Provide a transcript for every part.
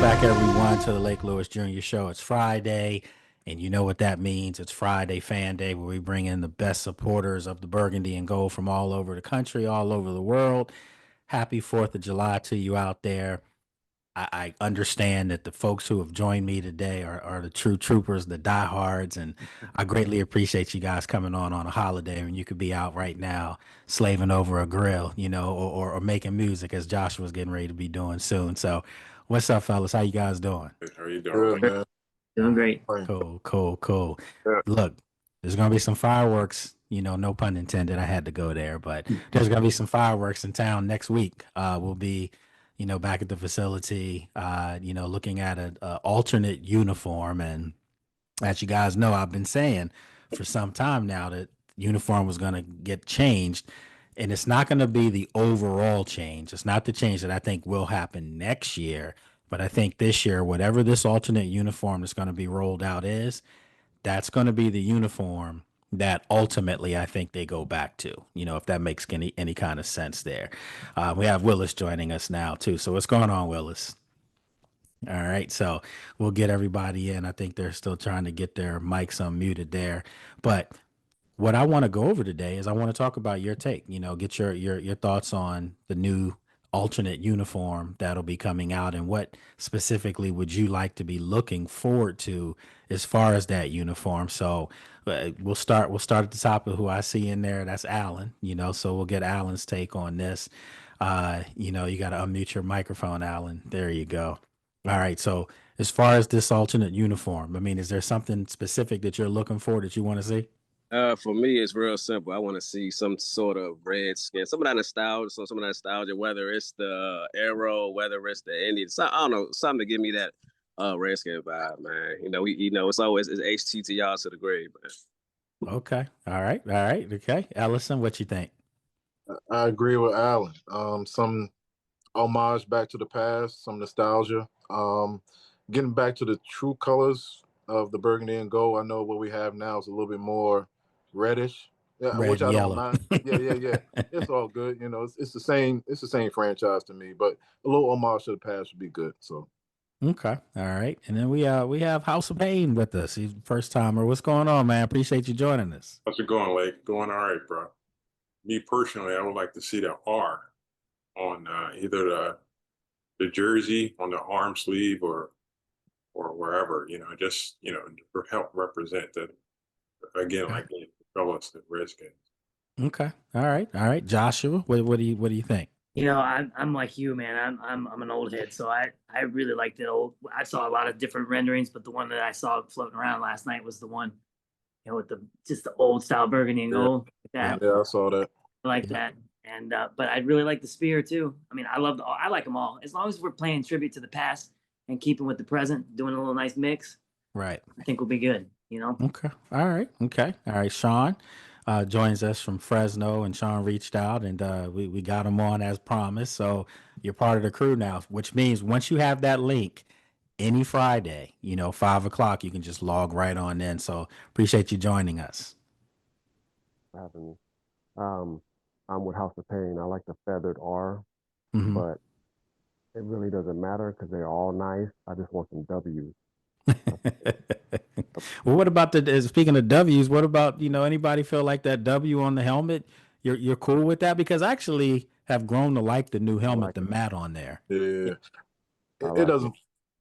back, everyone, to the Lake Lewis Jr. Show. It's Friday, and you know what that means. It's Friday Fan Day, where we bring in the best supporters of the Burgundy and Gold from all over the country, all over the world. Happy 4th of July to you out there. I understand that the folks who have joined me today are the true troopers, the diehards, and I greatly appreciate you guys coming on a holiday when you could be out right now slaving over a grill, or making music as Joshua's getting ready to be doing soon. So, what's up, fellas? How you guys doing? How are you doing, Good, Mike? man. Doing great. Fine. Cool. Yeah. Look, there's gonna be some fireworks. No pun intended. I had to go there, but there's gonna be some fireworks in town next week. We'll be back at the facility, looking at a alternate uniform. And as you guys know, I've been saying for some time now that uniform was going to get changed. And it's not going to be the overall change. It's not the change that I think will happen next year. But I think this year, whatever this alternate uniform that's going to be rolled out is, that's going to be the uniform that ultimately I think they go back to, if that makes any kind of sense there. We have Willis joining us now too. So what's going on, Willis? All right. So we'll get everybody in. I think they're still trying to get their mics unmuted there. But what I want to go over today is I want to talk about your take, get your thoughts on the new alternate uniform that'll be coming out, and what specifically would you like to be looking forward to as far as that uniform. So we'll start at the top of who I see in there. That's Alan, so we'll get Alan's take on this. You got to unmute your microphone, Alan. There you go. All right. So as far as this alternate uniform, I mean, is there something specific that you're looking for that you want to see? For me, it's real simple. I want to see some sort of red skin, some of that nostalgia, whether it's the Arrow, whether it's the Indian. So, I don't know, something to give me that red skin vibe, man. It's always it's HTTR to the grave, man. Okay. All right. Okay. Allison, what you think? I agree with Alan. Some homage back to the past, some nostalgia. Getting back to the true colors of the burgundy and gold. I know what we have now is a little bit more reddish, Red which and I don't yellow. mind. Yeah. It's all good. It's the same. It's the same franchise to me, but a little homage to the past would be good. So Okay. All right. And then we have House of Pain with us. He's first timer. What's going on, man? Appreciate you joining us. How's it going, Lake? Going all right, bro. Me personally, I would like to see the R on either the jersey on the arm sleeve or wherever, just to help represent that again, Okay. like the fellas, the Redskins. Okay. All right. Joshua, what do you think? I'm like you, man. I'm an old head, so I really like the old. I saw a lot of different renderings, but the one that I saw floating around last night was the one, with just the old style burgundy and gold. Like that. yeah, I saw that. I like that. And but I really like the spear too. I mean, I like them all. As long as we're playing tribute to the past and keeping with the present, doing a little nice mix, Right. I think we'll be good. Okay. All right. Okay. All right. Sean joins us from Fresno, and Sean reached out, and we got him on as promised. So you're part of the crew now, which means once you have that link, any Friday, 5 o'clock, you can just log right on in. So appreciate you joining us. For having me. I'm with House of Pain. I like the feathered R, Mhm. but it really doesn't matter because they're all nice. I just want some W's. Well, what about speaking of W's, what about, anybody feel like that W on the helmet? You're cool with that? Because I actually have grown to like the new helmet, like the matte on there. Yeah, I it like doesn't.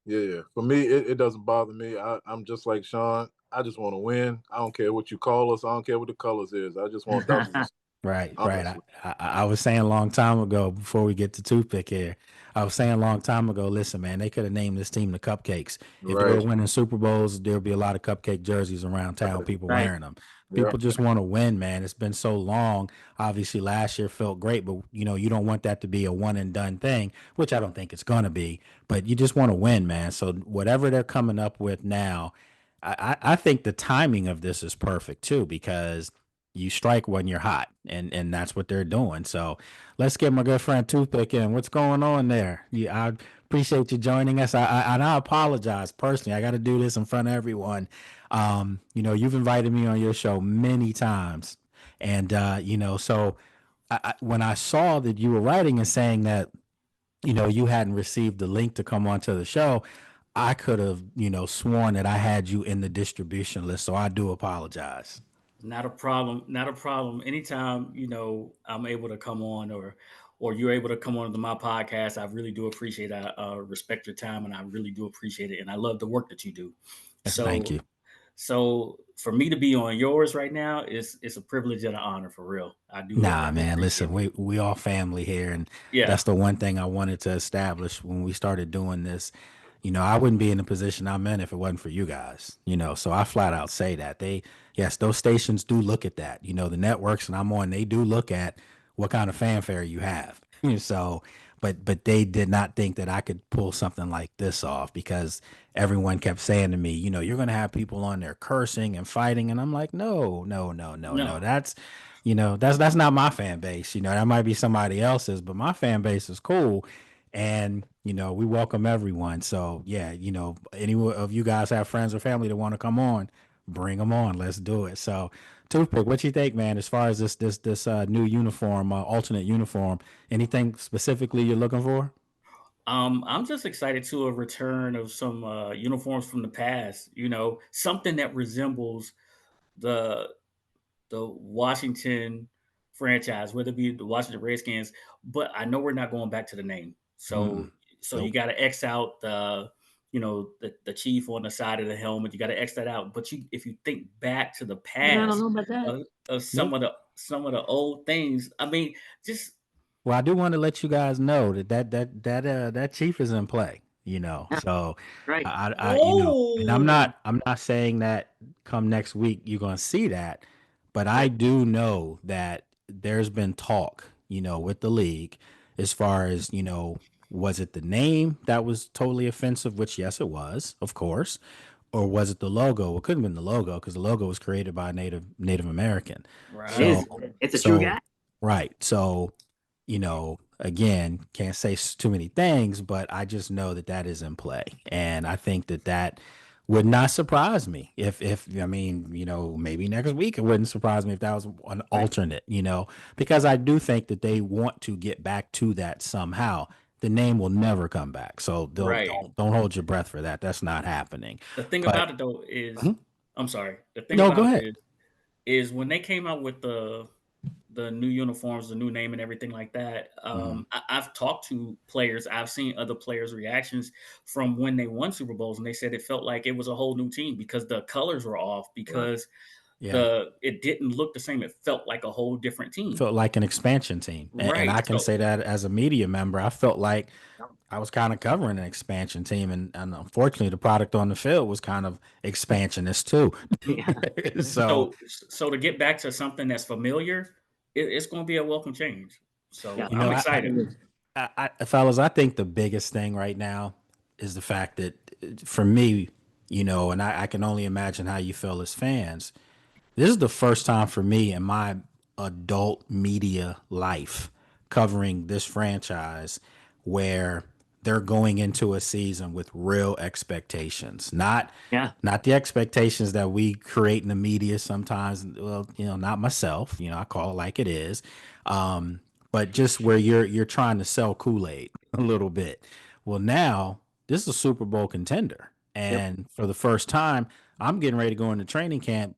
Yeah. For me, it doesn't bother me. I'm just like Sean. I just want to win. I don't care what you call us. I don't care what the colors is. I just want W's. Right. Honestly. I was saying a long time ago, before we get to toothpick here, I was saying a long time ago, listen, man, they could have named this team the Cupcakes. If they were Right. winning Super Bowls, there'd be a lot of cupcake jerseys around town, people Right. wearing them. Yeah. People just want to win, man. It's been so long. Obviously, last year felt great, but you don't want that to be a one and done thing, which I don't think it's gonna be. But you just want to win, man. So whatever they're coming up with now, I think the timing of this is perfect too, because you strike when you're hot, and that's what they're doing. So let's get my good friend Toothpick in. What's going on there? I appreciate you joining us. And I apologize personally. I got to do this in front of everyone. You've invited me on your show many times, and so when I saw that you were writing and saying that you hadn't received the link to come onto the show, I could have, sworn that I had you in the distribution list. So I do apologize. Not a problem. Not a problem. Anytime, I'm able to come on or you're able to come on to my podcast, I really do appreciate it. I respect your time and I really do appreciate it. And I love the work that you do. Thank So you. so for me to be on yours right now is it's a privilege and an honor for real. I do Nah, man, appreciate listen, it. we all family here, and Yeah. that's the one thing I wanted to establish when we started doing this. I wouldn't be in the position I'm in if it wasn't for you guys. So I flat out say that yes, those stations do look at that. The networks and I'm on, they do look at what kind of fanfare you have. So, but they did not think that I could pull something like this off because everyone kept saying to me, you're going to have people on there cursing and fighting, and I'm like, no, no, no, no, no. No. That's not my fan base. That might be somebody else's, but my fan base is cool. And, we welcome everyone. So yeah, any of you guys have friends or family that want to come on, bring them on. Let's do it. So Toothpick, what you think, man, as far as this new uniform, alternate uniform, anything specifically you're looking for? I'm just excited to a return of some uniforms from the past, something that resembles the the Washington franchise, whether it be the Washington Redskins, but I know we're not going back to the name. So Mm-mm. so you Nope. got to X out the chief on the side of the helmet. You got to X that out. But if you think back to the Yeah, I don't past know about that. of some Nope. of the old things, I mean, just Well, I do want to let you guys know that chief is in play, Yeah, So right. and I'm oh not I'm not saying that come next week you're gonna see that, but I Right. do know that there's been talk, with the league as far as, was it the name that was totally offensive, which yes it was, of course, or was it the logo? Well, it couldn't have been the logo because the logo was created by a Native American. It right. So is. It's a true so guy. right. So again, can't say too many things, but I just know that is in play. And I think that would not surprise me if I mean, maybe next week it wouldn't surprise me if that was an Right. alternate, because I do think that they want to get back to that somehow. The name will never come back. So Right. don't hold your breath for that. That's not happening. The thing But about it though is, Mhm. I'm sorry. The thing No, go about it ahead. is when they came out with the new uniforms, the new name, and everything like that. Mhm. I've talked to players. I've seen other players' reactions from when they won Super Bowls, and they said it felt like it was a whole new team because the colors were off, Right. because Yeah. it didn't look the same. It felt like a whole different team. Felt like an expansion team. And Right. I can So say that as a media member, I felt like Yeah. I was kind of covering an expansion team, and unfortunately, the product on the field was kind of expansionist too. Yeah. So, so to get back to something that's familiar, it's going to be a welcome change. Yeah. So you I'm know, excited. fellas, I think the biggest thing right now is the fact that for me, and I can only imagine how you feel as fans. This is the first time for me in my adult media life covering this franchise where they're going into a season with real expectations, Yeah. not the expectations that we create in the media sometimes. Well, not myself, I call it like it is. Um, but just where you're trying to sell Kool-Aid a little bit. Well, now this is a Super Bowl contender. Yep. And for the first time, I'm getting ready to go into training camp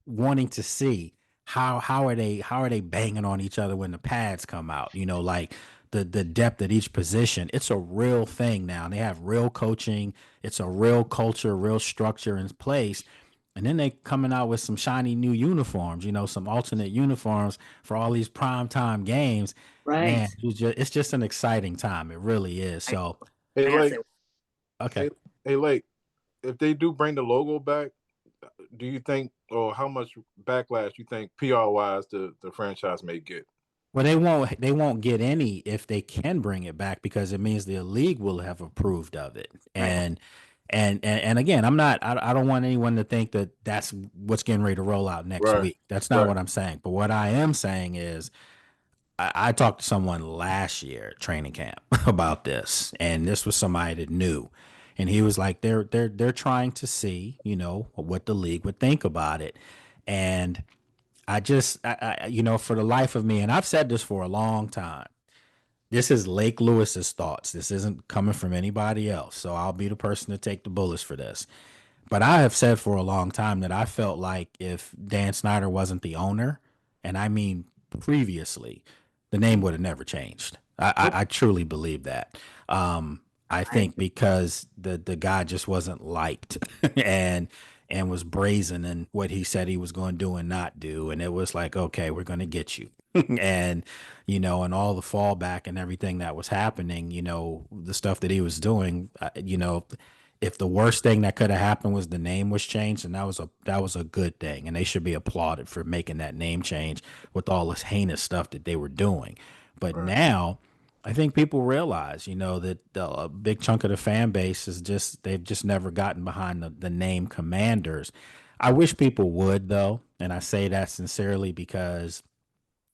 wanting to see how are they banging on each other when the pads come out, like the depth at each position. It's a real thing now. They have real coaching, it's a real culture, real structure in place. And then they coming out with some shiny new uniforms, some alternate uniforms for all these prime time games. Right. Man, it's just an exciting time. It really is. I, So Hey, I gotta say, Lake. okay. Hey, hey, Lake. If they do bring the logo back, do you think, or how much backlash you think PR wise the franchise may get? Well, they won't get any if they can bring it back because it means the league will have approved of it. right. And again, I don't want anyone to think that that's what's getting ready to roll out next Right, week. That's not right. what I'm saying. But what I am saying is I talked to someone last year at training camp about this, and this was somebody that knew. And he was like, they're trying to see, what the league would think about it. And I just, for the life of me, and I've said this for a long time, this is Lake Lewis's thoughts. This isn't coming from anybody else. So I'll be the person to take the bullets for this. But I have said for a long time that I felt like if Dan Snyder wasn't the owner, and I mean previously, the name would have never changed. I truly believe that. I think because the guy just wasn't liked and was brazen in what he said he was going to do and not do. And it was like, okay, we're going to get you. And, and all the fallback and everything that was happening, the stuff that he was doing, if the worst thing that could have happened was the name was changed, and that was a good thing, and they should be applauded for making that name change with all this heinous stuff that they were doing. But now, I think people realize, that a big chunk of the fan base they've just never gotten behind the name Commanders. I wish people would, though, and I say that sincerely because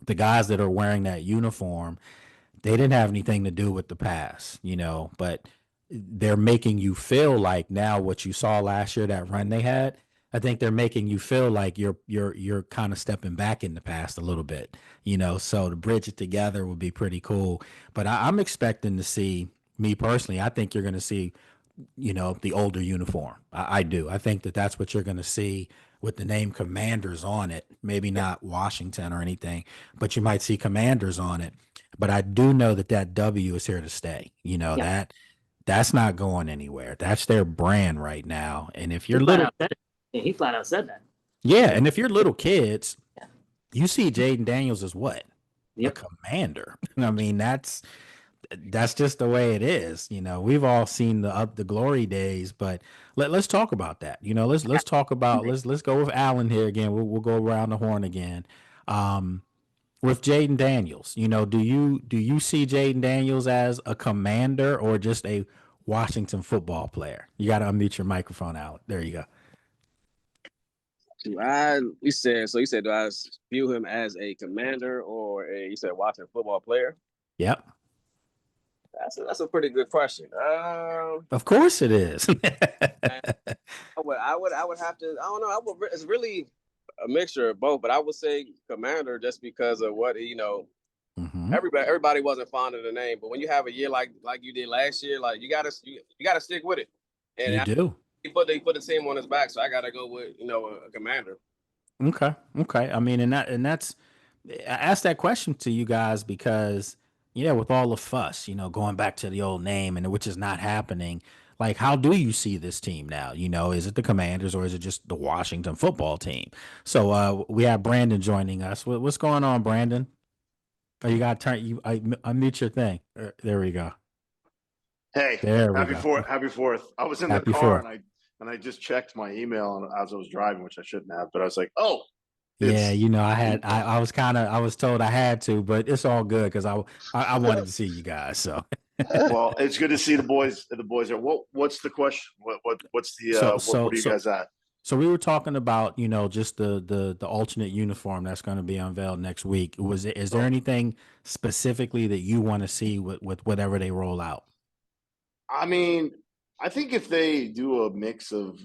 the guys that are wearing that uniform, they didn't have anything to do with the past, but they're making you feel like now what you saw last year, that run they had, I think they're making you feel like you're kind of stepping back in the past a little bit, so to bridge it together would be pretty cool. But I'm expecting to see, me personally, I think you're going to see, the older uniform. I do. I think that that's what you're going to see with the name Commanders on it. Maybe not Washington or anything, but you might see Commanders on it. But I do know that W is here to stay. That's not going anywhere. That's their brand right now. And if you're little, he flat out said that. Yeah, and if you're little kids, you see Jaden Daniels as what? Yep. A commander. I mean, that's just the way it is. We've all seen the glory days, but let's talk about that. Let's talk about let's go with Allen here again. We'll go around the horn again. With Jaden Daniels, do you see Jaden Daniels as a commander or just a Washington football player? You got to unmute your microphone, Allen. There you go. You said, do I view him as a commander or you said Washington football player? Yep. That's a pretty good question. Of course it is. I would have to, I don't know. It's really a mixture of both, but I would say commander just because of what, Mm-hmm. everybody wasn't fond of the name, but when you have a year like you did last year, like you gotta stick with it. And you do. They put the team on his back, so I gotta go with a commander. Okay. I mean, that's I asked that question to you guys because with all the fuss, going back to the old name and which is not happening. Like, how do you see this team now? Is it the Commanders or is it just the Washington football team? So we have Brandon joining us. What's going on, Brandon? Oh, you got to unmute your thing. There we go. Hey, happy Fourth. I was in the car and I just checked my email as I was driving, which I shouldn't have, but I was like, oh. Yeah, I was told I had to, but it's all good because I wanted to see you guys. So well, it's good to see the boys. The boys are. What's the question? What's the what are you guys at? So we were talking about just the alternate uniform that's going to be unveiled next week. Is there anything specifically that you want to see with whatever they roll out? I mean, I think if they do a mix of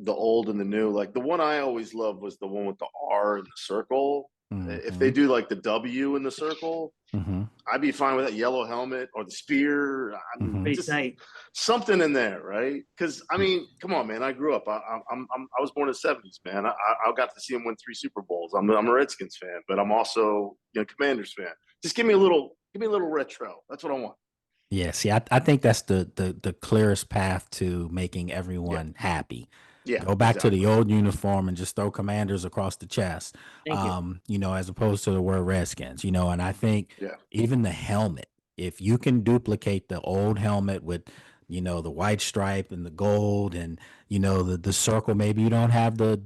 the old and the new, like the one I always loved was the one with the R in the circle. Mm-hmm. If they do like the W in the circle, mm-hmm. I'd be fine with that yellow helmet or the spear. Just something in there, right? Because I mean, come on, man. I grew up. I was born in the '70s, man. I got to see him win 3 Super Bowls. I'm a Redskins fan, but I'm also Commanders fan. Just give me a little retro. That's what I want. Yeah, see, I think that's the clearest path to making everyone happy. Yeah, go back to the old uniform and just throw Commanders across the chest. As opposed to the word Redskins. And I think even the helmet, if you can duplicate the old helmet with the white stripe and the gold and the circle, maybe you don't have the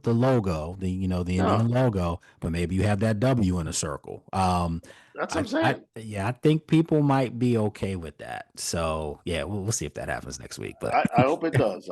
logo, the logo, but maybe you have that W in a circle. That's what I'm saying. I think people might be okay with that. So we'll see if that happens next week. But I hope it does.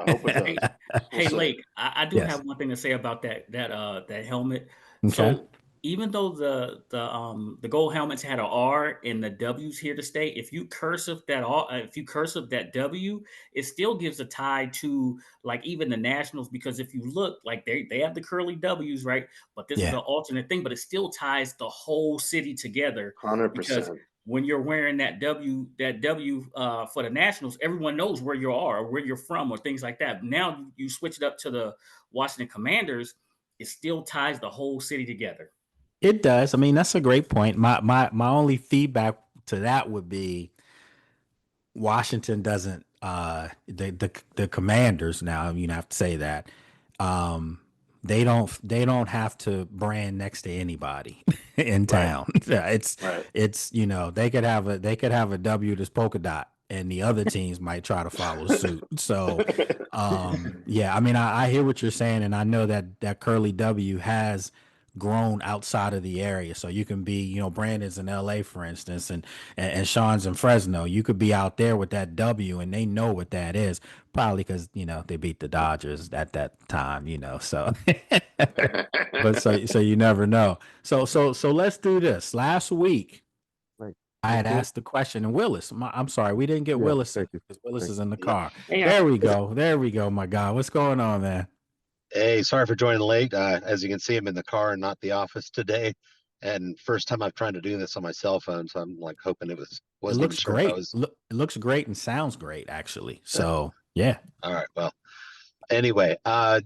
Hey, Lake, I do have one thing to say about that helmet. Okay. So even though the gold helmets had an R and the W's here to stay, if you cursive that W, it still gives a tie to like even the Nationals, because if you look, like they have the curly W's, right? But this is an alternate thing, but it still ties the whole city together. 100%. Because when you're wearing that W for the Nationals, everyone knows where you are or where you're from or things like that. Now you switch it up to the Washington Commanders, it still ties the whole city together. It does. I mean, that's a great point. My only feedback to that would be Washington doesn't the Commanders, now you have to say that, they don't have to brand next to anybody in town. It's they could have a W that's polka dot and the other teams might try to follow suit. So yeah, I mean, I hear what you're saying, and I know that Curly W has grown outside of the area. So you can be, Brandon's in LA, for instance, and Sean's in Fresno. You could be out there with that W and they know what that is, probably because, they beat the Dodgers at that time, so, but so you never know. So let's do this. Last week, I had asked the question, and Willis, I'm sorry, we didn't get Willis because Willis is in the car. There we go. My God, what's going on, man? Hey, sorry for joining late. As you can see, I'm in the car and not the office today. And first time I've tried to do this on my cell phone, so I'm like hoping it wasn't even sure great. I was. It looks great and sounds great, actually. So yeah. All right. Well, anyway,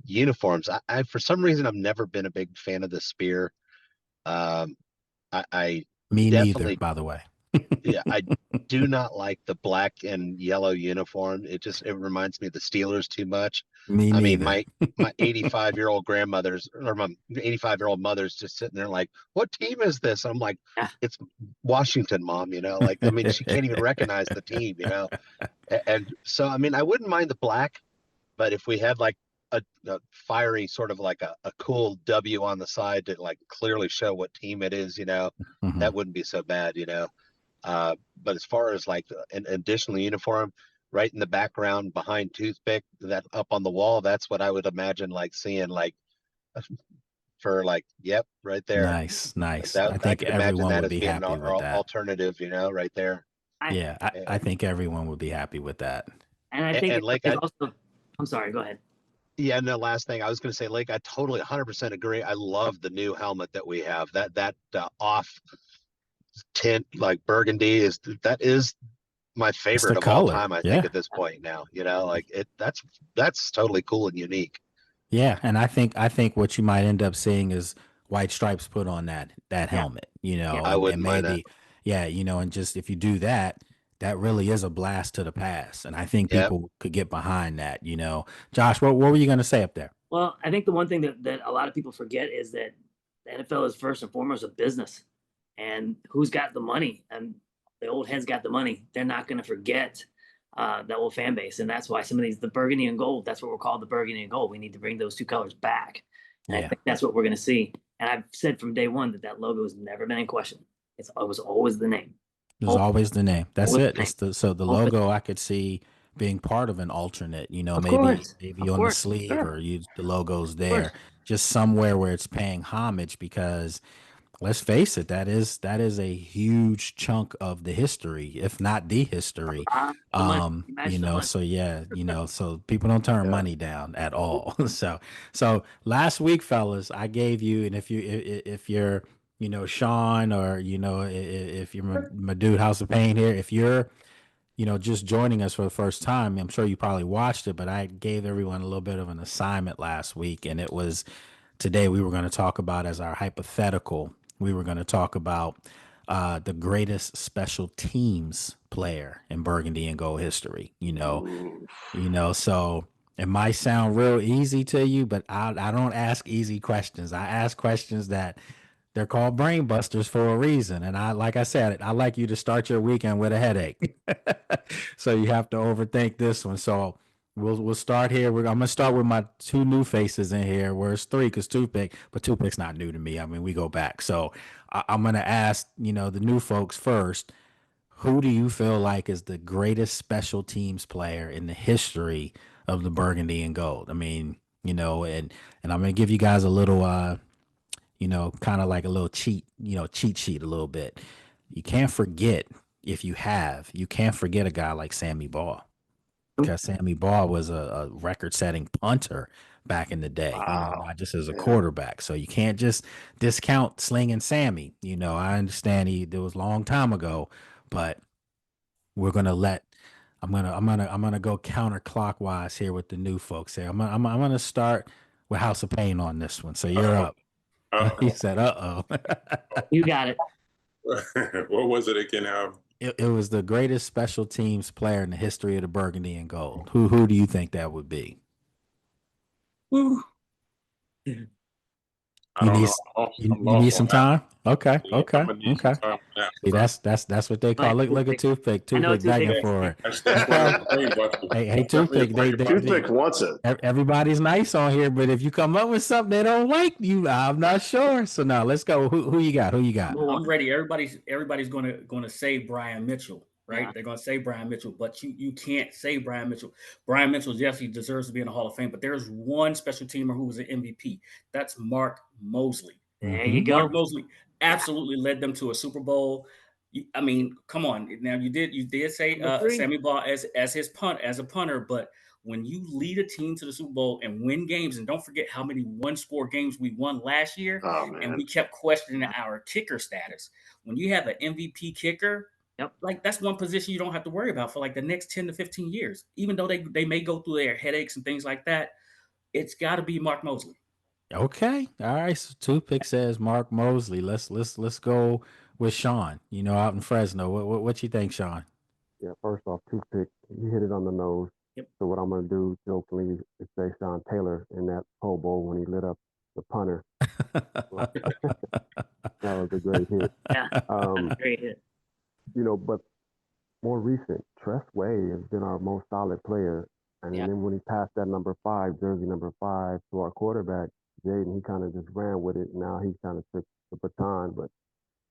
uniforms. I for some reason I've never been a big fan of the Spear. I Me neither, by the way. Yeah, I do not like the black and yellow uniform. It reminds me of the Steelers too much. Me neither. I mean, my 85-year-old grandmother's or my 85-year-old mother's just sitting there like, what team is this? I'm like, it's Washington, Mom, like, I mean, she can't even recognize the team, And so, I mean, I wouldn't mind the black, but if we had like a fiery sort of like a cool W on the side to like clearly show what team it is, that wouldn't be so bad, but as far as like an additional uniform right in the background behind Toothpick, that up on the wall, that's what I would imagine like seeing like for like, yep, right there. Nice. I think everyone would be happy with that. Alternative, right there. I think everyone would be happy with that. And I think also, I'm sorry, go ahead. Yeah, and the last thing I was going to say, Lake, I totally 100% agree. I love the new helmet that we have. That off tint like burgundy is my favorite of all time. I think at this point now, like that's totally cool and unique. Yeah, and I think what you might end up seeing is white stripes put on that helmet. I wouldn't mind that. Yeah, and just if you do that really is a blast to the past, and I think people could get behind that. Josh, what were you going to say up there? Well, I think the one thing that a lot of people forget is that the NFL is first and foremost a business. And who's got the money? And the old heads got the money. They're not going to forget the old fan base. And that's why some of the burgundy and gold, that's what we're called, the burgundy and gold. We need to bring those two colors back. And I think that's what we're going to see. And I've said from day one that logo has never been in question. It was always the name. It was always the name. That's it. So the logo I could see being part of an alternate, maybe on the sleeve or use the logos there, just somewhere where it's paying homage, because let's face it, that is a huge chunk of the history, if not the history. So yeah, so people don't turn money down at all. So last week, fellas, I gave you, and if you're Sean, or if you're my dude House of Pain here, if you're just joining us for the first time, I'm sure you probably watched it, but I gave everyone a little bit of an assignment last week, and it was today we were going to talk about, as our hypothetical, we were going to talk about the greatest special teams player in burgundy and gold history. So it might sound real easy to you, but I don't ask easy questions. I ask questions that they're called brain busters for a reason. And like I said, I like you to start your weekend with a headache. So you have to overthink this one. So we'll start here. I'm going to start with my two new faces in here, where it's three because Toothpick's not new to me. I mean, we go back. So I'm going to ask, the new folks first. Who do you feel like is the greatest special teams player in the history of the burgundy and gold? I mean, and I'm going to give you guys a little, kind of like a little cheat sheet a little bit. You can't forget a guy like Sammy Baugh. Because Sammy Baugh was a record-setting punter back in the day, not just as a quarterback. So you can't just discount slinging Sammy. I understand it was a long time ago, but we're gonna let. I'm gonna go counterclockwise here with the new folks here. I'm gonna start with House of Pain on this one. So you're up. He said, "Uh oh." You got it. What was it again? It was the greatest special teams player in the history of the Burgundy and Gold. Who do you think that would be? Woo. I don't know. You need some time? Okay. Yeah, Okay. I'm gonna need some time on that, See, bro. that's what they call. Look at Toothpick. Toothpick begging for it. That's one of the brain busters. Hey, Toothpick. Toothpick wants it. Everybody's nice on here, but if you come up with something they don't like, I'm not sure. So now let's go. Who you got? Who you got? I'm ready. Everybody's gonna say Brian Mitchell, right? Yeah. They're gonna say Brian Mitchell, but you can't say Brian Mitchell. Brian Mitchell, yes, he deserves to be in the Hall of Fame, but there's one special teamer who was an MVP. That's Mark Mosley. There you go. Mark Mosley absolutely led them to a Super Bowl. I mean, come on. Now you did say Sammy Baugh as a punter, but when you lead a team to the Super Bowl and win games, and don't forget how many one-score games we won last year, and we kept questioning our kicker status. When you have an MVP kicker, like that's one position you don't have to worry about for like the next 10 to 15 years. Even though they may go through their headaches and things like that, it's got to be Mark Mosley. Okay. All right. So Toothpick says Mark Mosley. Let's go with Sean, out in Fresno. What you think, Sean? Yeah, first off, Toothpick, he hit it on the nose. Yep. So what I'm going to do jokingly is say Sean Taylor in that Pro Bowl when he lit up the punter. That was a great hit. Yeah, great hit. But more recent, Tress Way has been our most solid player. And then when he passed that jersey number 5 to our quarterback, Jaden, he kind of just ran with it. Now he kind of took the baton. But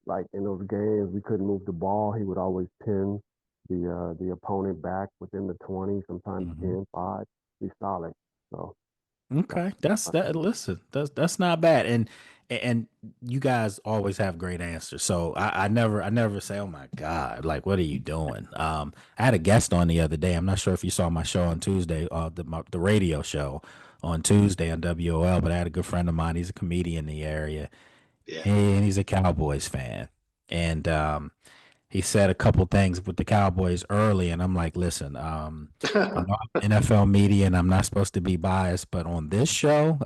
like in those games, we couldn't move the ball. He would always pin the opponent back within the 20, sometimes 10, 5. He's solid. So okay, listen, that's not bad. And you guys always have great answers. So I never say, oh my God, like what are you doing? I had a guest on the other day. I'm not sure if you saw my show on Tuesday, the radio show on Tuesday on WOL, but I had a good friend of mine. He's a comedian in the area. Yeah. And he's a Cowboys fan. And he said a couple things with the Cowboys early, and I'm like, listen, I'm NFL media, and I'm not supposed to be biased, but on this show,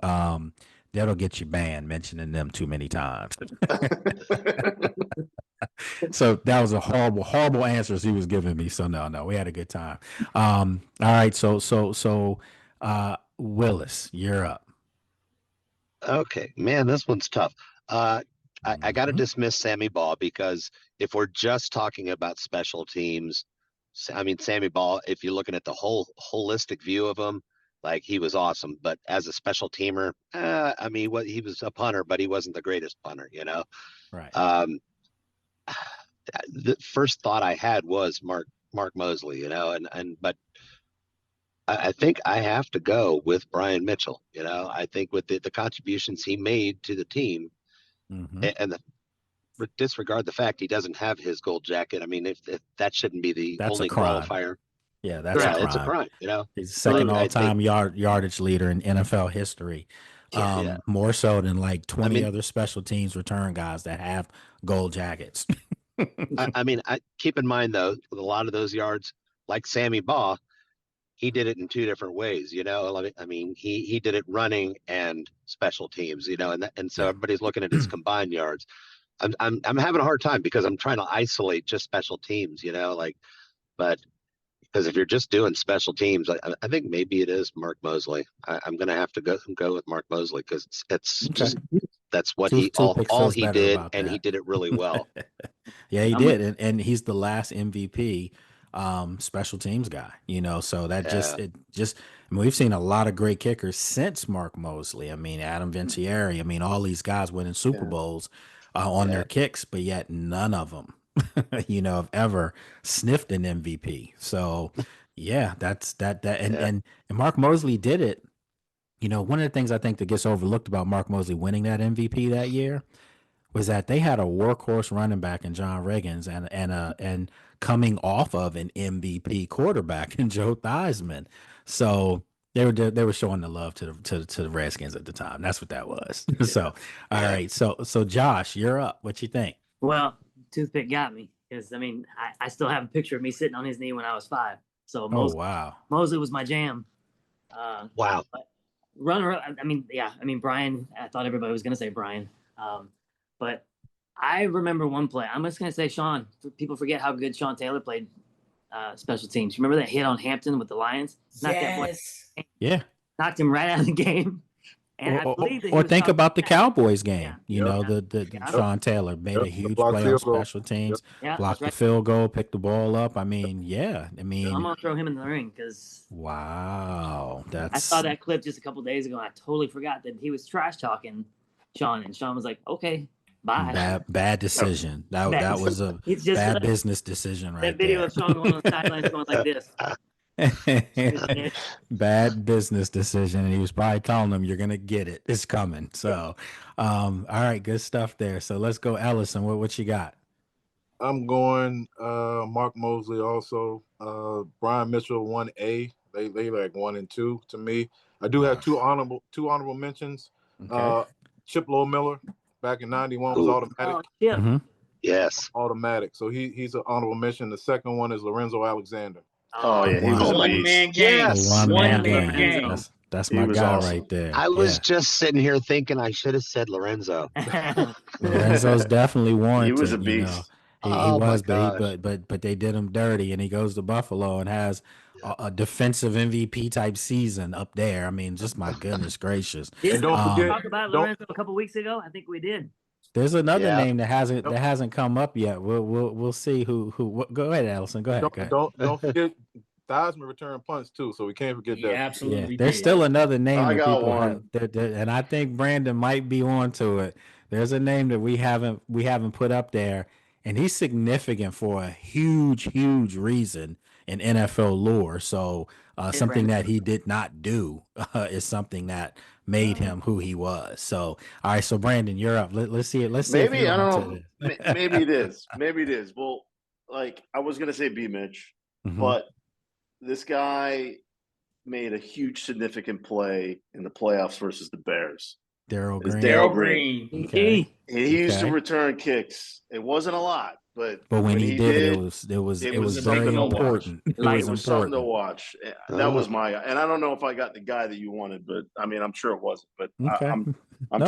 that'll get you banned mentioning them too many times. So that was a horrible answers he was giving me. So no, we had a good time. All right, so Willis, you're up. Okay, man, this one's tough. I got to dismiss Sammy Baugh because if we're just talking about special teams, I mean, Sammy Baugh, if you're looking at the whole holistic view of him, like he was awesome. But as a special teamer, I mean, he was a punter, but he wasn't the greatest punter, Right. The first thought I had was Mark Mosley, but I think I have to go with Brian Mitchell. I think with the contributions he made to the team, and disregard the fact he doesn't have his gold jacket. I mean, if that shouldn't be the only qualifier. Yeah, that's a crime. It's a crime. He's the second all-time yardage leader in NFL history. More so than like 20 other special teams return guys that have gold jackets. I keep in mind though, with a lot of those yards, like Sammy Baugh, he did it in two different ways. I mean, he did it running and special teams. And so everybody's looking at his combined yards. I'm having a hard time because I'm trying to isolate just special teams. But because if you're just doing special teams, I think maybe it is Mark Mosley. I'm going to have to go with Mark Mosley because it's just that's what all he did, and he did it really well. Yeah, he did, and he's the last MVP special teams guy. So that I mean, we've seen a lot of great kickers since Mark Mosley. I mean, Adam Vinatieri. I mean, all these guys winning Super Bowls on their kicks, but yet none of them have ever sniffed an MVP. So yeah, that's that. And Mark Mosley did it. One of the things I think that gets overlooked about Mark Mosley winning that MVP that year was that they had a workhorse running back in John Riggins and coming off of an MVP quarterback in Joe Theismann. So they were showing the love to the Redskins at the time. That's what that was. So all right. So Josh, you're up. What you think? Well, Toothpick got me. Because I mean, I still have a picture of me sitting on his knee when I was 5. So wow. Mosley was my jam. Wow. Runner, I mean, Brian, I thought everybody was going to say Brian. But I remember one play. I'm just going to say Sean. People forget how good Sean Taylor played special teams. You remember that hit on Hampton with the Lions? Yes. Yeah. Knocked him right out of the game. And I believe that or think about the Cowboys game. Yeah. You know, the Sean Taylor made a huge play on special teams, blocked the field goal, picked the ball up. I mean, I'm gonna throw him in the ring because wow, I saw that clip just a couple days ago. And I totally forgot that he was trash talking Sean, and Sean was like, "Okay, bye." Bad decision. That was a bad business decision right there. That video of Sean going on the sidelines going like this. Bad business decision, and he was probably telling them, "You're gonna get it. It's coming." So, all right, good stuff there. So let's go, Ellison. What you got? I'm going Mark Mosley also. Brian Mitchell 1A. They like 1 and 2 to me. I do have two honorable mentions. Okay. Chip Miller back in '91 was automatic. Mm-hmm. Yes, automatic. So he's an honorable mention. The second one is Lorenzo Alexander. Oh yeah, he was a one-man game. Yes. One-man game. That's my guy awesome. right there. I was just sitting here thinking I should have said Lorenzo. Lorenzo's definitely warranted. He was a beast. He was, but they did him dirty, and he goes to Buffalo and has a defensive MVP type season up there. I mean, just my goodness gracious. And don't forget, talk about Lorenzo a couple weeks ago. I think we did. There's another name that hasn't come up yet. We'll see who. Go ahead, Allison. Go ahead. Don't forget Theismann return punts too, so we can't forget that. Absolutely. There's still another name I that got people one. have, and I think Brandon might be onto it. There's a name that we haven't put up there, and he's significant for a huge reason in NFL lore. So something that he did not do is something that made him who he was. So all right, so Brandon, you're up. Let's see it. Let's see. Maybe I don't know. Maybe it is. Maybe it is. Well, like I was gonna say B Mitch, but this guy made a huge significant play in the playoffs versus the Bears. Darryl Green. Okay. He used to return kicks. It wasn't a lot, but when he did, it was very important. It was something to watch. That was and I don't know if I got the guy that you wanted, but I mean, I'm sure it wasn't. But I'm trying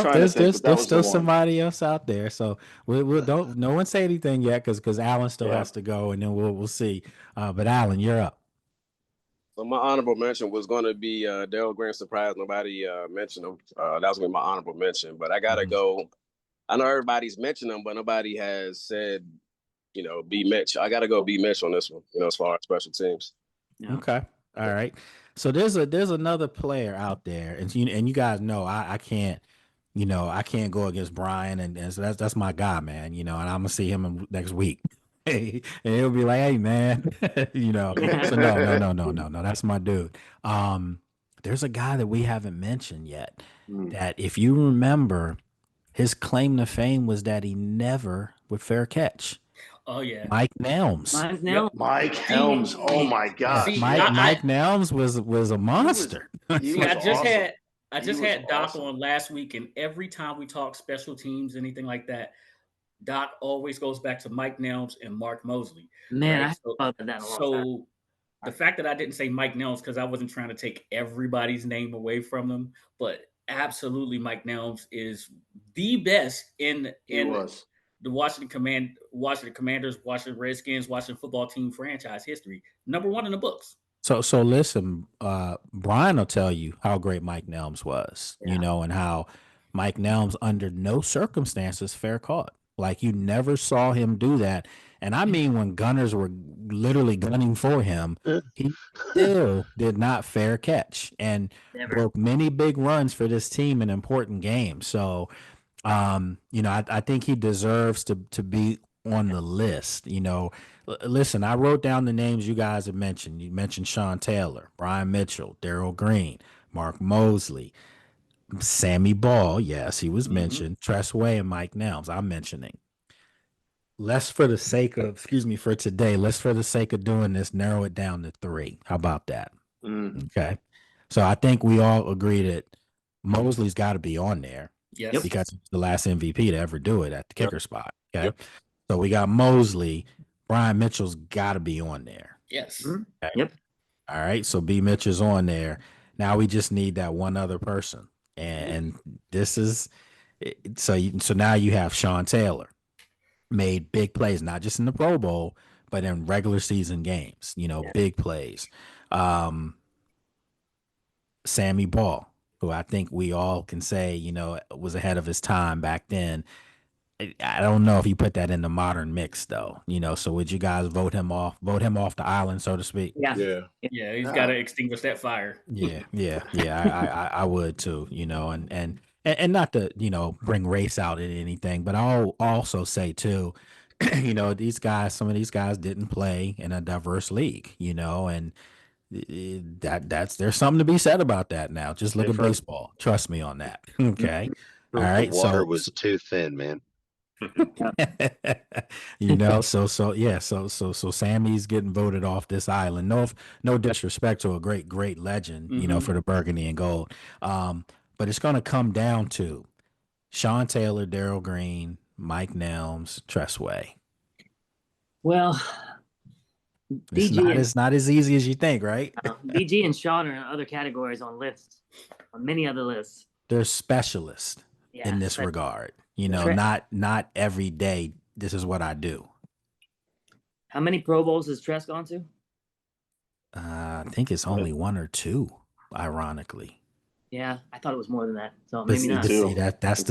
to think. There's still somebody else out there. So we'll don't no one say anything yet because Alan still has to go, and then we'll see. But Alan, you're up. So my honorable mention was going to be Darryl Green. Surprised nobody mentioned him. That was going to be my honorable mention. But I got to go. I know everybody's mentioned him, but nobody has said, B Mitch. I got to go B Mitch on this one, as far as special teams. Yeah. Okay. All right. So there's another player out there, and you guys know I can't, I can't go against Brian, and so that's my guy, man. And I'm gonna see him next week. And he'll be like, "Hey, man," So no, that's my dude. There's a guy that we haven't mentioned yet. That if you remember, his claim to fame was that he never would fair catch. Oh yeah, Mike Nelms. Mike Helms. Oh my gosh. Mike Nelms was a monster. I just had Doc on last week, and every time we talk special teams, anything like that, Doc always goes back to Mike Nelms and Mark Mosley. Man, right? I thought that a long time. The fact that I didn't say Mike Nelms because I wasn't trying to take everybody's name away from them, but absolutely Mike Nelms is the best in the Washington Commanders, Washington Redskins, Washington football team franchise history. Number one in the books. So listen, Brian will tell you how great Mike Nelms was, and how Mike Nelms under no circumstances fair caught. Like you never saw him do that. And I mean, when gunners were literally gunning for him, he still did not fair catch and broke many big runs for this team in important games. So, I think he deserves to be on the list. Listen, I wrote down the names you guys have mentioned. You mentioned Sean Taylor, Brian Mitchell, Darryl Green, Mark Mosley, Sammy Ball, yes, he was mentioned. Tress Way and Mike Nelms, I'm mentioning. For the sake of doing this, narrow it down to 3. How about that? Okay. So I think we all agree that Mosley's got to be on there. Yes. Because he's the last MVP to ever do it at the kicker spot. Okay. So we got Mosley. Brian Mitchell's got to be on there. Yes. Okay. Yep. All right. So B. Mitchell's on there. Now we just need that one other person. And this is so now you have Sean Taylor made big plays, not just in the Pro Bowl, but in regular season games, big plays. Sammy Ball, who I think we all can say, was ahead of his time back then. I don't know if you put that in the modern mix though, so would you guys vote him off the island, so to speak? Yeah. He's got to extinguish that fire. I would too, and not to, bring race out in anything, but I'll also say too, some of these guys didn't play in a diverse league, and there's something to be said about that now. Just look at baseball. Trust me on that. Okay. All right. The water was too thin, man. So Sammy's getting voted off this island. No disrespect to a great legend, for the burgundy and gold. But it's going to come down to Sean Taylor, Darrell Green, Mike Nelms, Tress Way. Well, it's not as easy as you think, right? BG and Sean are in other categories on many other lists. They're specialists in this regard. Not every day. This is what I do. How many Pro Bowls has Tress gone to? I think it's only one or two, ironically. Yeah, I thought it was more than that. So maybe not. See, that's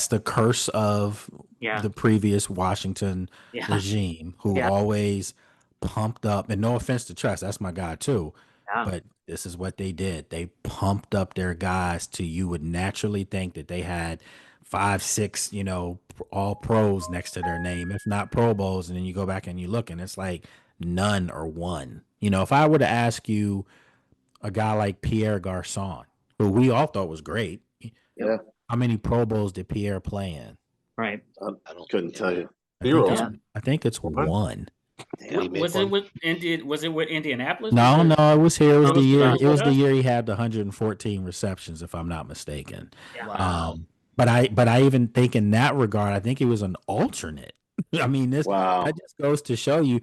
the curse of the previous Washington regime, who always pumped up. And no offense to Tress, that's my guy too. Yeah. But this is what they did. They pumped up their guys to you would naturally think that they had 5, 6, all pros next to their name, if not Pro Bowls. And then you go back and you look and it's like none or one. If I were to ask you a guy like Pierre Garçon, who we all thought was great. Yeah. How many Pro Bowls did Pierre play in? Right. I couldn't tell you. I think it's one. Was it with Indianapolis? No, it was here. It was the year. It was the year he had the 114 receptions, if I'm not mistaken. Yeah. Wow. But I even think in that regard, I think he was an alternate. I mean, that just goes to show you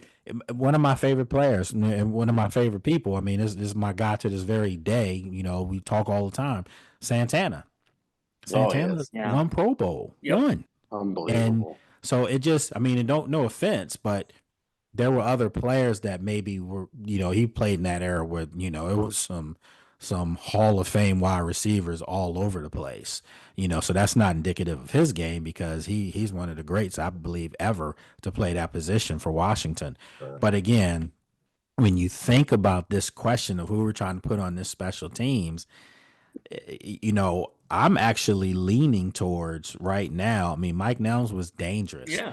one of my favorite players and one of my favorite people. I mean, this is my guy to this very day. We talk all the time. Santana's one Pro Bowl, one. Unbelievable. And so it just, no offense, but there were other players that maybe were, he played in that era where, it was some Hall of Fame wide receivers all over the place, so that's not indicative of his game because he's one of the greats, I believe, ever to play that position for Washington. Right. But again, when you think about this question of who we're trying to put on this special teams, I'm actually leaning towards right now. Mike Nelms was dangerous. Yeah.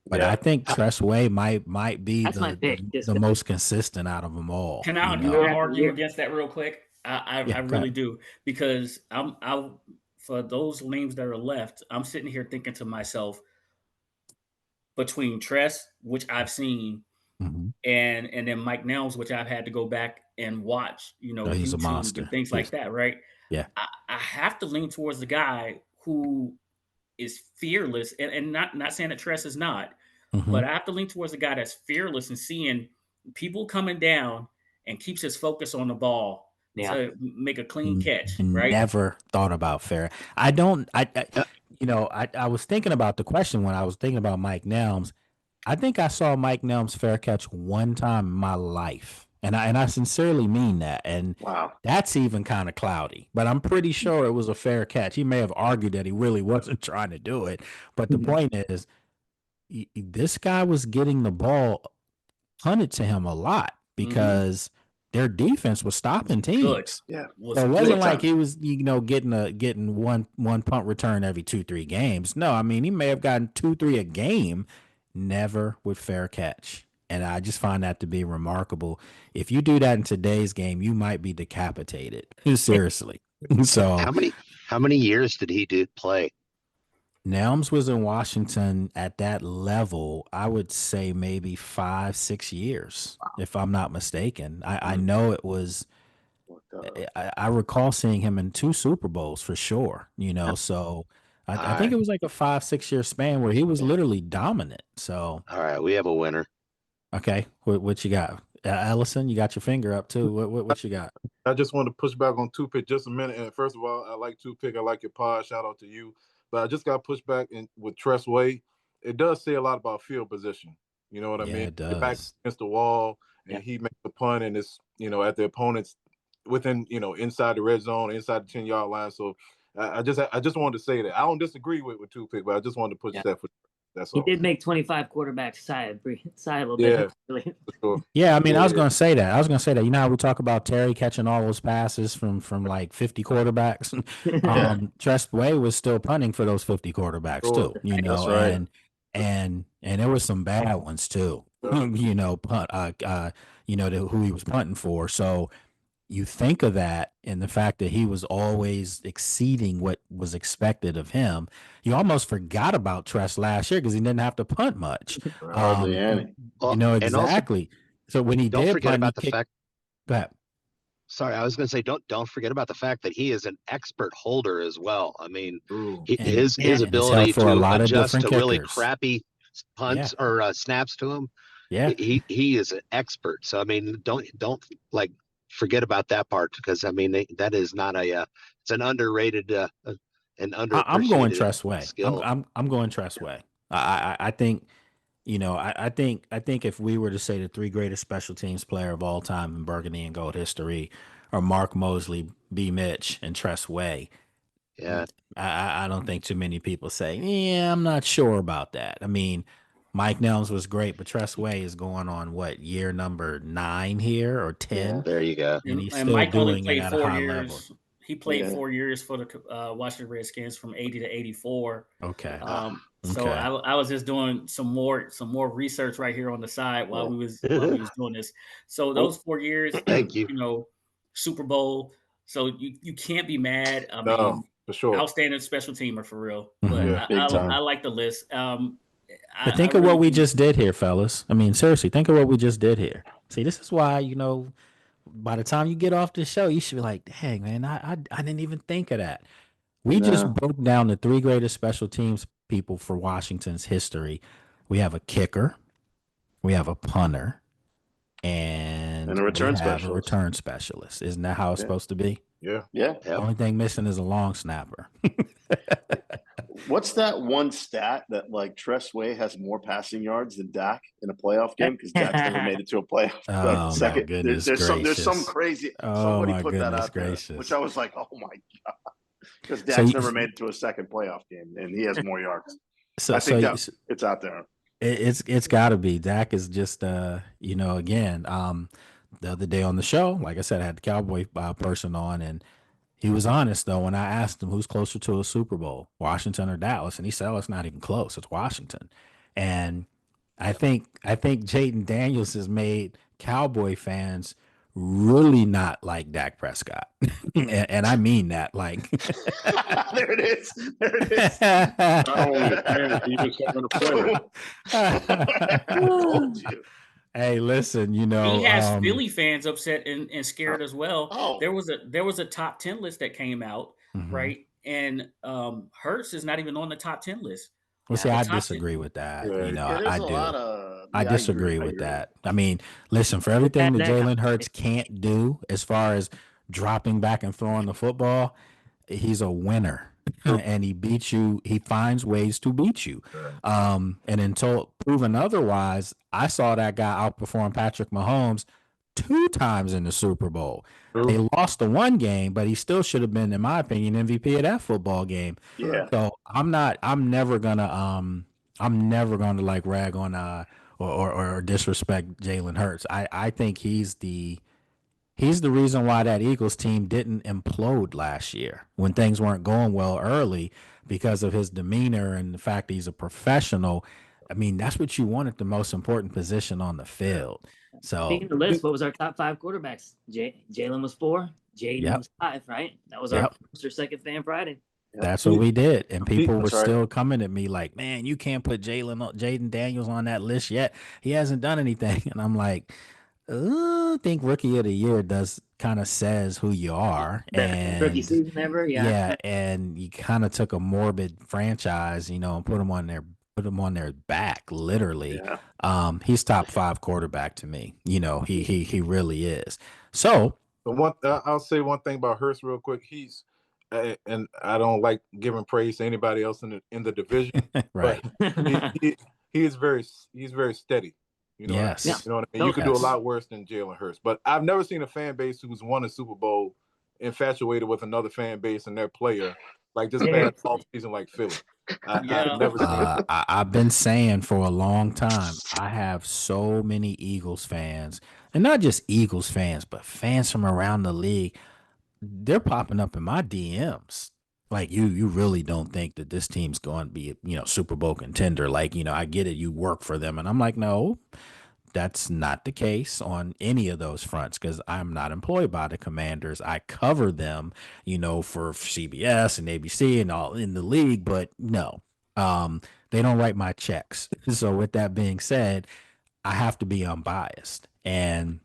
But I think Tress Way might be the most consistent out of them all. Can I argue against that real quick? I really do, because I for those names that are left, I'm sitting here thinking to myself, between Tress, which I've seen, and then Mike Nelms, which I've had to go back and watch, he's a monster and things like that, right? Yeah, I have to lean towards the guy who is fearless, and not saying that Tress is not, but I have to lean towards the guy that's fearless and seeing people coming down and keeps his focus on the ball. To make a clean catch, right? Never thought about fair. I was thinking about the question when I was thinking about Mike Nelms. I think I saw Mike Nelms fair catch one time in my life. And I sincerely mean that. And that's even kind of cloudy. But I'm pretty sure it was a fair catch. He may have argued that he really wasn't trying to do it. But the point is, this guy was getting the ball punted to him a lot because their defense was stopping teams. Good. Yeah. So it wasn't like he was, getting one punt return every 2-3 games. No, he may have gotten 2-3 a game, never with fair catch. And I just find that to be remarkable. If you do that in today's game, you might be decapitated. Seriously. So how many years did he play? Nelms was in Washington at that level, I would say maybe 5-6 years, if I'm not mistaken. I know it was, I recall seeing him in 2 Super Bowls for sure, so I think it was like a 5-6 year span where he was literally dominant. So, all right, we have a winner. Okay, what you got? Ellison, you got your finger up too. What you got? I just want to push back on Two-Pick just a minute. And first of all, I like Two-Pick. I like your pod. Shout out to you. But I just got pushed back with Tress Way. It does say a lot about field position. You know what I Yeah, mean? it You're back does. against the wall, and he makes the punt, and it's at the opponent's within inside the red zone, inside the 10-yard line. So I just wanted to say that I don't disagree with Two-Pick, but I just wanted to push that for. That's all. He did make 25 quarterbacks sigh a little Yeah, bit. for sure. Yeah, I mean, I was gonna say that. You know how we talk about Terry catching all those passes from like 50 quarterbacks. Tress Way was still punting for those 50 quarterbacks too. You know, That's right. and there was some bad ones too. You know, punt. Who he was punting for. So you think of that and the fact that he was always exceeding what was expected of him. You almost forgot about Tress last year because he didn't have to punt much. Hardly any. Exactly. So when he don't did forget punt, about the fact. Go ahead. Sorry, I was going to say don't forget about the fact that he is an expert holder as well. I mean, his ability for a to lot of adjust different to really kickers. crappy punts or snaps to him. Yeah, he is an expert. So I mean, don't like forget about that part because I mean that is not it's an underrated an underappreciated I'm going Tress Way. skill. I'm going Tress Way. I think I think if we were to say the three greatest special teams player of all time in Burgundy and Gold history are Mark Mosley, B. Mitch, and Tress Way. Yeah, I don't think too many people say, yeah, I'm not sure about that. I mean, Mike Nelms was great, but Tress Way is going on what, year number 9 here or 10? There you go. And he's And still Mike only doing it played at a 4 high years. level. He played 4 years for the Washington Redskins from 80 to 84. Okay. So I was just doing some more research right here on the side while we was doing this. So those 4 years, thank you. Super Bowl. So you can't be mad. I No, for sure. Outstanding special teamer for real. Mhm. But I like the list. But think of what we just did here, fellas. I mean, seriously, think of what we just did here. See, this is why, by the time you get off the show, you should be like, dang, man, I didn't even think of that. We just broke down the three greatest special teams people for Washington's history. We have a kicker, we have a punter, and a return we have specialist. a return specialist. Isn't that how it's supposed to be? Yeah. The only thing missing is a long snapper. What's that one stat that like Tress Way has more passing yards than Dak in a playoff game because Dak's never made it to a playoff? My goodness there's some crazy. Somebody put that out there, which I was like, oh my god, because Dak's never made it to a second playoff game and he has more yards. I think it's out there. It's got to be. Dak is just again. The other day on the show, like I said, I had the Cowboy person on, and he was honest though when I asked him who's closer to a Super Bowl, Washington or Dallas, and he said, "Oh, it's not even close. It's Washington." And I think Jaden Daniels has made Cowboy fans really not like Dak Prescott, and I mean that. Like, there it is. Not only the fans, he was having a player. I told you. Hey, listen, he has Philly fans upset and scared as well. Oh. There was a top 10 list that came out, right? And Hurts is not even on the top 10 list. Well, see, I disagree with that. I do. I disagree with that. I mean, listen, for everything that Jalen Hurts can't do as far as dropping back and throwing the football, he's a winner. And he beats you. He finds ways to beat you. And until proven otherwise, I saw that guy outperform Patrick Mahomes 2 times in the Super Bowl. They lost the one game, but he still should have been, in my opinion, MVP of that football game. Yeah. So I'm never gonna like rag on or disrespect Jalen Hurts. I think he's the reason why that Eagles team didn't implode last year when things weren't going well early because of his demeanor and the fact that he's a professional. I mean, that's what you want at the most important position on the field. So, speaking of the list, what was our top 5 quarterbacks? Jalen was 4, Jaden was 5, right? That was our first or second Fan Friday. That's what we did, and people were still coming at me like, "Man, you can't put Jaden Daniels on that list yet. He hasn't done anything." And I'm like, I think Rookie of the Year does kind of says who you are, and rookie season ever, and you kind of took a morbid franchise, and put them on there put him on their back, literally. Yeah. He's top 5 quarterback to me. He really is. So I'll say one thing about Hurst real quick. And I don't like giving praise to anybody else in the division, right. but he's very steady. Yes. You know what I mean? You could do a lot worse than Jalen Hurts, but I've never seen a fan base who's won a Super Bowl infatuated with another fan base and their player like this past offseason, like Philly. I've never seen it. I've been saying for a long time, I have so many Eagles fans, and not just Eagles fans, but fans from around the league. They're popping up in my DMs. Like, you really don't think that this team's going to be, Super Bowl contender. Like, I get it. You work for them. And I'm like, no, that's not the case on any of those fronts because I'm not employed by the Commanders. I cover them, for CBS and ABC and all in the league, but no, they don't write my checks. So with that being said, I have to be unbiased, and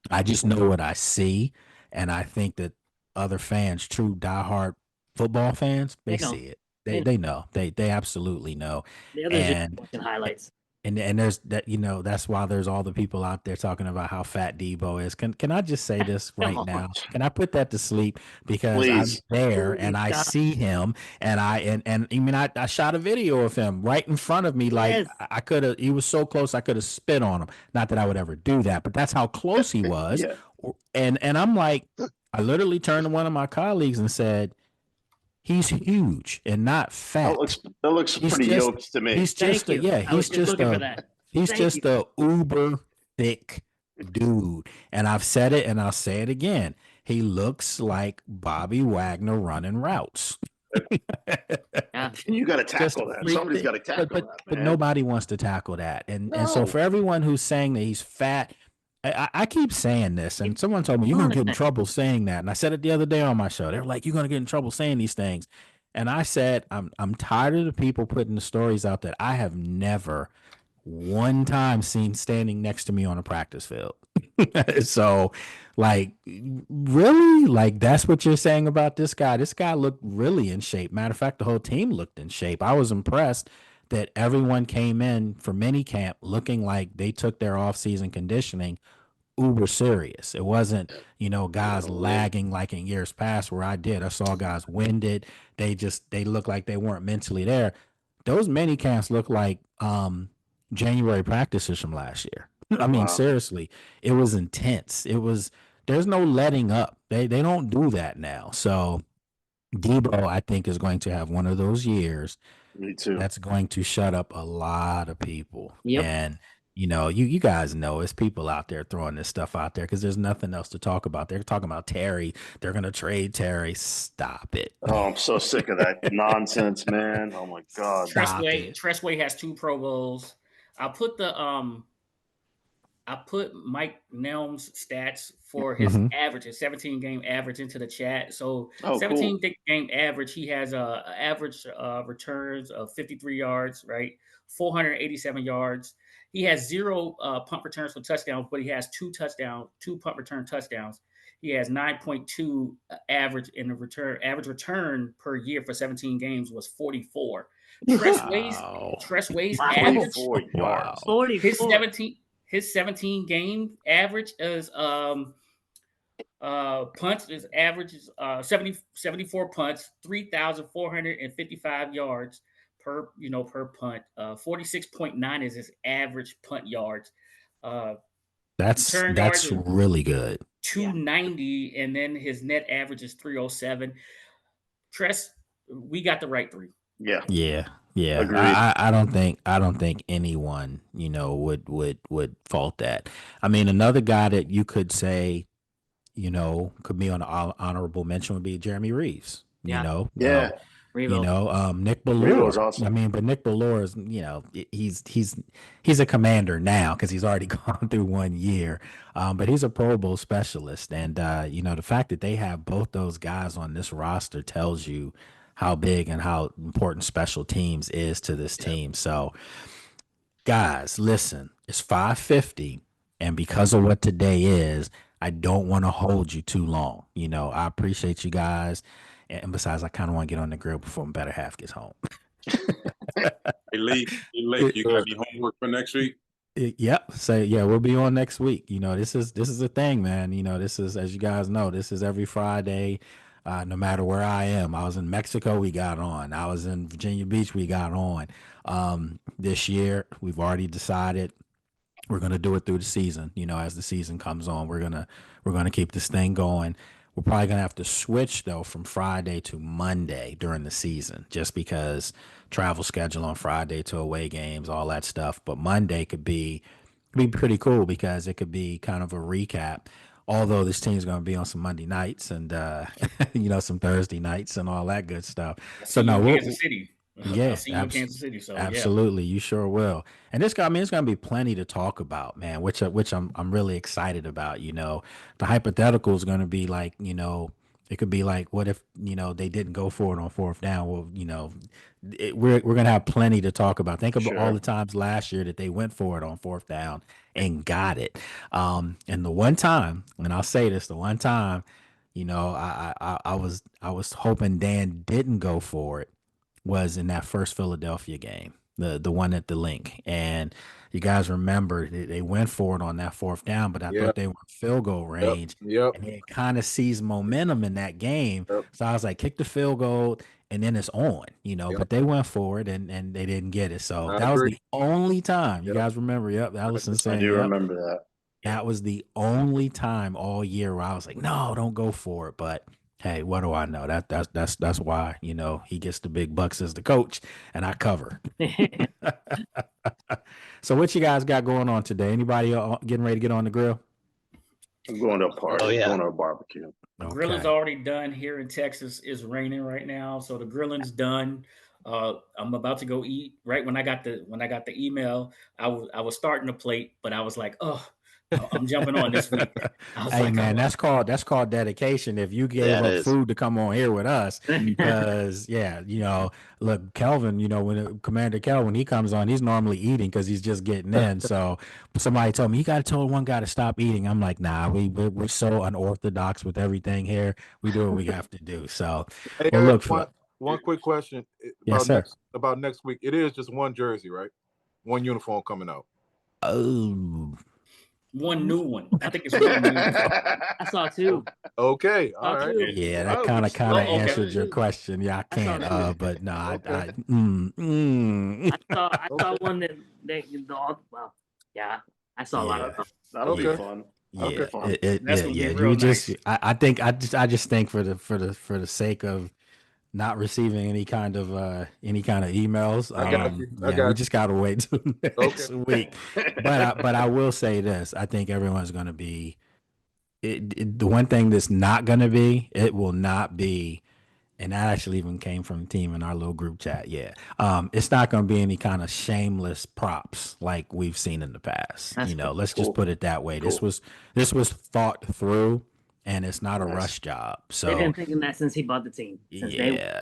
I just know what I see, and I think that other fans, true diehard football fans, they see it. They know. They absolutely know. The others just watching highlights. And there's that, that's why there's all the people out there talking about how fat Debo is. Can I just say this right now? Can I put that to sleep? Because I'm there and I see him, and I shot a video of him right in front of me. Like I could have, he was so close I could have spit on him. Not that I would ever do that, but that's how close he was. And I'm like, I literally turned to one of my colleagues and said, he's huge and not fat. That looks pretty yoked to me. He's just he's just a uber thick dude. And I've said it and I'll say it again. He looks like Bobby Wagner running routes. You got to tackle that. Somebody's got to tackle that. But nobody wants to tackle that. And so for everyone who's saying that he's fat, I keep saying this, and someone told me, you're going to get in trouble saying that. And I said it the other day on my show. They were like, you're going to get in trouble saying these things. And I said, I'm tired of the people putting the stories out that I have never one time seen standing next to me on a practice field. So, like, really? Like, that's what you're saying about this guy? This guy looked really in shape. Matter of fact, the whole team looked in shape. I was impressed that everyone came in for minicamp looking like they took their off-season conditioning uber serious. It wasn't, guys lagging like in years past where I saw guys winded. They looked like they weren't mentally there. Those mini camps look like January practices from last year. I mean, seriously, it was intense. There's no letting up. They don't do that now. So Debo, I think, is going to have one of those years. Me too. That's going to shut up a lot of people. And you guys know it's people out there throwing this stuff out there because there's nothing else to talk about. They're talking about Terry. They're going to trade Terry. Stop it. Oh, I'm so sick of that nonsense, man. Oh my God. Tressway has 2 Pro Bowls. I put Mike Nelm's stats for his average, his 17-game average into the chat. So 17-game average, he has average returns of 53 yards, right? 487 yards. He has 0 punt returns for touchdowns, but he has 2 punt return touchdowns. He has 9.2 average in the return. Average return per year for 17 games was 44. Tressway's average 44 yards. 44. His 17-game average is punts is averages 74 punts, 3,455 yards per punt. 46.9 is his average punt yards. That's really good. 290, and then his net average is 307. Tress, we got the right 3. Yeah. I don't think anyone, would fault that. I mean, another guy that you could say, could be on an honorable mention would be Jeremy Reeves. Nick Ballore. Awesome. I mean, but Nick Ballore is, he's a commander now because he's already gone through 1 year. But he's a Pro Bowl specialist, and the fact that they have both those guys on this roster tells you how big and how important special teams is to this team. So, guys, listen, it's 5:50, and because of what today is, I don't want to hold you too long. I appreciate you guys, and besides, I kind of want to get on the grill before my better half gets home. Hey, Lee, you got any homework for next week? Yep. So yeah, we'll be on next week. This is the thing, man. This is, as you guys know, this is every Friday. No matter where I am. I was in Mexico, we got on. I was in Virginia Beach, we got on. This year, we've already decided we're gonna do it through the season. As the season comes on, we're gonna keep this thing going. We're probably gonna have to switch though from Friday to Monday during the season, just because travel schedule on Friday to away games, all that stuff. But Monday could be pretty cool because it could be kind of a recap. Although this team's going to be on some Monday nights and some Thursday nights and all that good stuff. So no, Kansas City. Yeah, I'll see you in Kansas City. So absolutely, you sure will. And it's going to be plenty to talk about, man. Which I'm really excited about. The hypothetical is going to be like, it could be like, what if they didn't go for it on fourth down? Well, we're going to have plenty to talk about. Think about all the times last year that they went for it on fourth down and got it. And the one time, and I'll say this, the one time, I was hoping Dan didn't go for it was in that first Philadelphia game, the one at the link. And you guys remember they went for it on that fourth down, but I thought they were field goal range. Yep. And they kind of seized momentum in that game. So I was like, kick the field goal and then it's on, but they went for it and they didn't get it. So that was the only time. You guys remember, Allison saying, I do remember that. That was the only time all year where I was like, no, don't go for it. But hey, what do I know? That's why, he gets the big bucks as the coach and I cover. So what you guys got going on today? Anybody getting ready to get on the grill? I'm going to a party. Oh, yeah. Going to a barbecue. The grilling's already done here in Texas. It's raining right now, so the grilling's done. I'm about to go eat. Right when I got the email, I was starting to plate, but I was like, oh, I'm jumping on this week. Hey man, that's called dedication. If you gave up food to come on here with us, because look, Kelvin, when Commander Kelvin, he comes on, he's normally eating because he's just getting in. So somebody told me, you got to tell one guy to stop eating. I'm like, nah, we're so unorthodox with everything here. We do what we have to do. So hey, well, look, one quick question about next week. It is just one jersey, right? One uniform coming out. Oh. One new one. I think it's one new one. I saw two. Okay, all right. Yeah, that kind of answered your question. Yeah, I can't. But no, I saw one that I saw a lot of them. That'll be fun. I just think for the sake of not receiving any kind of emails. We just gotta wait till next week. But I will say this: I think everyone's gonna be. The one thing that's not gonna be, it will not be, and that actually even came from the team in our little group chat. Yeah, it's not gonna be any kind of shameless props like we've seen in the past. That's let's just put it that way. Cool. This was thought through. And it's not a rush job. So they've been thinking that since he bought the team.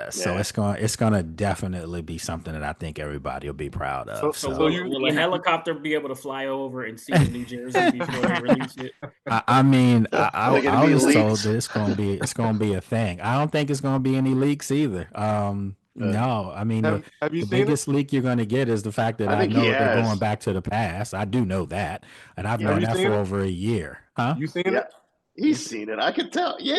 So it's gonna definitely be something that I think everybody will be proud of. So will a helicopter be able to fly over and see the New Jersey before they release it? I was told that it's gonna be a thing. I don't think it's gonna be any leaks either. No, I mean the biggest leak you're going to get is the fact that I know they're going back to the past. I do know that, and I've known that for over a year. Huh? You seen it? He's seen it. I can tell. Yeah,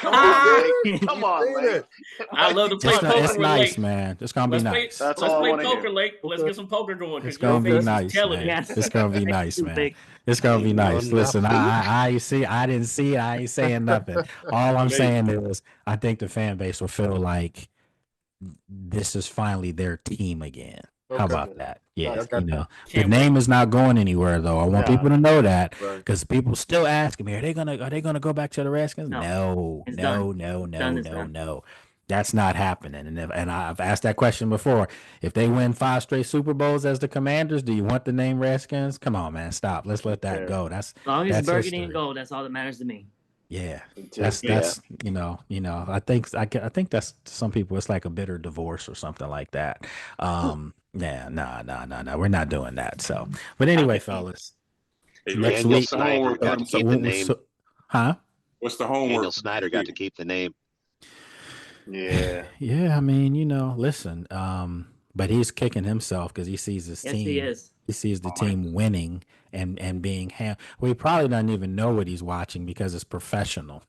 come on, come on, Lake. I love to play poker. It's nice, Lake. Man. It's gonna be nice. Let's play poker, Lake. Let's get some poker going. It's gonna be nice, man. It's gonna be nice, man. It's gonna be nice. Listen, I see. I didn't see it. I ain't saying nothing. All I'm saying is, I think the fan base will feel like this is finally their team again. Okay. How about that? Yeah, the name is not going anywhere though. I want people to know that because people still asking me, are they gonna go back to the Redskins? No. That's not happening. And I've asked that question before. If they win 5 straight Super Bowls as the Commanders, do you want the name Redskins? Come on, man, stop. Let's let that go. That's as long as burgundy and gold. That's all that matters to me. Yeah, that's I think that's to some people it's like a bitter divorce or something like that. No, we're not doing that. So, but anyway, fellas, next week, Snyder got to keep the name. What's the homework? Daniel Snyder got to keep the name. Yeah. I mean, listen, but he's kicking himself because he sees his Yes, team. he is. He sees the team winning and being well, he probably doesn't even know what he's watching because it's professional.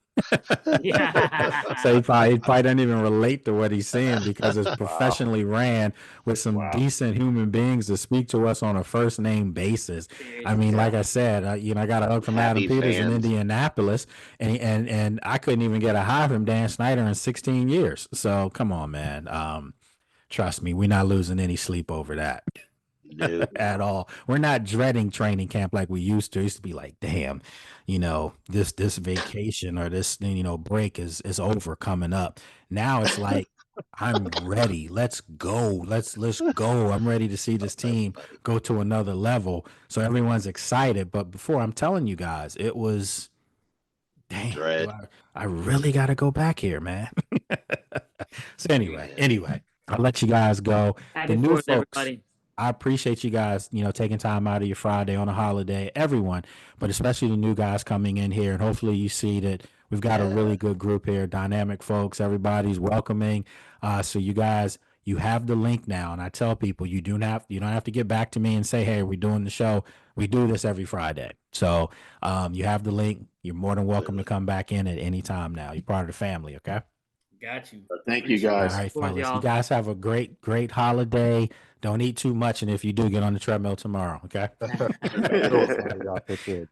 Yeah. So he probably doesn't even relate to what he's seeing because it's professionally ran with some decent human beings to speak to us on a first name basis. I mean, like I said, I got a hug from Adam Peters in Indianapolis, and I couldn't even get a high from Dan Snyder in 16 years. So come on, man. Trust me, we're not losing any sleep over that. No. At all. We're not dreading training camp like we used to. It used to be like, damn, this vacation or this break is over, coming up. Now it's like, I'm ready. Let's go. Let's go. I'm ready to see this team go to another level. So everyone's excited. But before, I'm telling you guys, it was, damn, I really got to go back here, man. So anyway, I'll let you guys go. Happy The new 4th, folks, everybody. I appreciate you guys, taking time out of your Friday on a holiday, everyone, but especially the new guys coming in here. And hopefully you see that we've got a really good group here, dynamic folks. Everybody's welcoming. So you guys, you have the link now. And I tell people, you don't have to get back to me and say, hey, we're doing the show. We do this every Friday. So you have the link. You're more than welcome to come back in at any time now. You're part of the family. Okay. Got you. Thank you, guys. All right, fellas. You guys have a great holiday. Don't eat too much, and if you do, get on the treadmill tomorrow. Okay. Y'all take care.